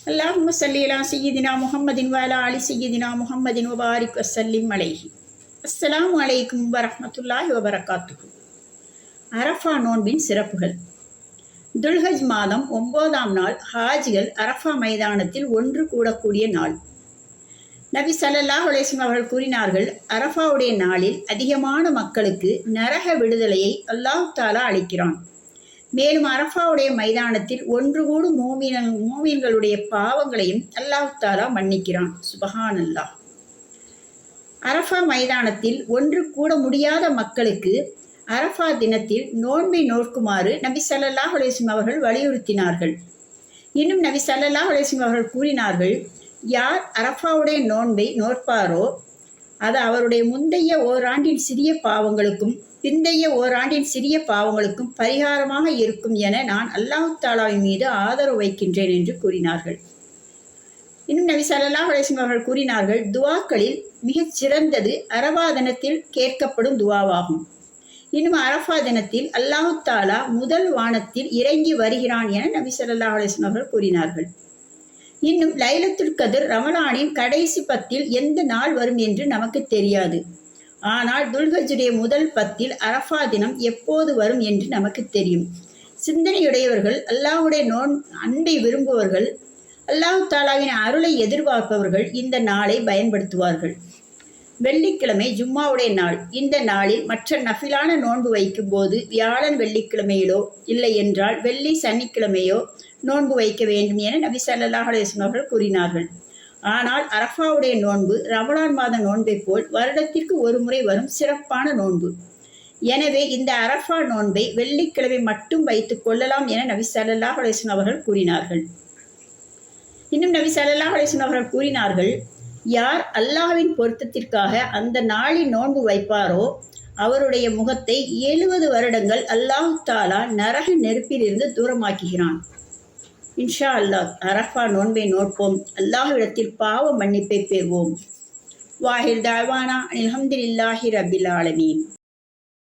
அல்லாஹும்ம ஸல்லி அலா சய்யிதினா முஹம்மதின் வ அலா அலி சய்யிதினா முஹம்மதின் வ பாரிக் வஸல்லிம் அலைஹி. அஸ்ஸலாமு அலைக்கும் வரஹ்மத்துல்லாஹி வபரகாத்துஹு. அரஃபா நோன்பின் சிறப்புகள். துல்ஹஜ் மாதம் 9ஆம் நாள் ஹாஜிகள் அரஃபா மைதானத்தில் ஒன்று கூடக்கூடிய நாள். நபி ஸல்லல்லாஹு அலைஹி வஸல்லம் அவர்கள் கூறினார்கள், அரஃபாவுடைய நாளில் அதிகமான மக்களுக்கு நரக விடுதலையை அல்லாஹ் தஆலா அளிக்கிறான். மேலும் அரஃபாவுடைய மைதானத்தில் ஒன்று கூடும் மூமின்களுடைய பாவங்களையும் அல்லாஹ் தஆலா மன்னிக்கிறான். சுபஹானல்லாஹ். அரஃபா மைதானத்தில் ஒன்று கூட முடியாத மக்களுக்கு அரஃபா தினத்தில் நோன்பை நோக்குமாறு நபி ஸல்லல்லாஹு அலைஹி வஸல்லம் அவர்கள் வலியுறுத்தினார்கள். இன்னும் நபி ஸல்லல்லாஹு அலைஹி வஸல்லம் அவர்கள் கூறினார்கள், யார் அரஃபாவுடைய நோன்பை நோற்பாரோ அது அவருடைய முந்தைய ஓராண்டின் சிறிய பாவங்களுக்கும் பிந்தைய ஓராண்டின் சிறிய பாவங்களுக்கும் பரிகாரமாக இருக்கும் என நான் அல்லாஹ் தஆலாவின் மீது ஆதரவு வைக்கின்றேன் என்று கூறினார்கள். இன்னும் நபி ஸல்லல்லாஹு அலைஹி வஸல்லம் அவர்கள் கூறினார்கள், துவாக்களில் மிகச் சிறந்தது அரஃபா தினத்தில் கேட்கப்படும் துவாவாகும். இன்னும் அரஃபா தினத்தில் அல்லாஹ் தஆலா முதல் வானத்தில் இறங்கி வருகிறான் என நபி ஸல்லல்லாஹு அலைஹி வஸல்லம் அவர்கள் கூறினார்கள். இன்னும் லைலத்துல் கத்ர் ரமலானின் கடைசி 10ல் எந்த நாள் வரும் என்று நமக்கு தெரியாது. ஆனால் துல்ஹஜ்ஜுடைய முதல் 10ல் அரஃபா தினம் எப்போது வரும் என்று நமக்கு தெரியும். சிந்தனையுடையவர்கள், அல்லாஹ்வுடைய அன்பை விரும்புவர்கள், அல்லாஹ் தஆலாவின் அருளை எதிர்பார்ப்பவர்கள் இந்த நாளை பயன்படுத்துவார்கள். வெள்ளிக்கிழமை ஜும்மாவுடைய நாள். இந்த நாளில் மற்ற நஃபிலான நோன்பு வைக்கும் போது வியாழன் வெள்ளிக்கிழமையிலோ இல்லை என்றால் வெள்ளி சனிக்கிழமையோ நோன்பு வைக்க வேண்டும் என நபி ஸல்லல்லாஹு அலைஹி வஸல்லம் அவர்கள் கூறினார்கள். ஆனால் அரஃபாவுடைய நோன்பு ரமலான் மாத நோன்பை போல் வருடத்திற்கு ஒரு முறை வரும் சிறப்பான நோன்பு. எனவே இந்த அரஃபா நோன்பை வெள்ளிக்கிழமை மட்டும் வைத்துக் கொள்ளலாம் என நபி ஸல்லல்லாஹு அலைஹி வஸல்லம் அவர்கள் கூறினார்கள். இன்னும் நபி ஸல்லல்லாஹு அலைஹி வஸல்லம் அவர்கள் கூறினார்கள், யார் அல்லாஹ்வின் பொருத்தத்திற்காக அந்த நாளில் நோன்பு வைப்பாரோ அவருடைய முகத்தை 70 வருடங்கள் அல்லாஹ் தஆலா நரக நெருப்பிலிருந்து தூரமாக்குகிறான். இன்ஷா அல்லாஹ் அரஃபா நோன்பை நோட்போம். அல்லாஹ்விடத்தில் பாவ மன்னிப்பை பெறுவோம். வாஹிர் தாவானா அல்ஹம்துலில்லாஹி ரப்பில் ஆலமீன்.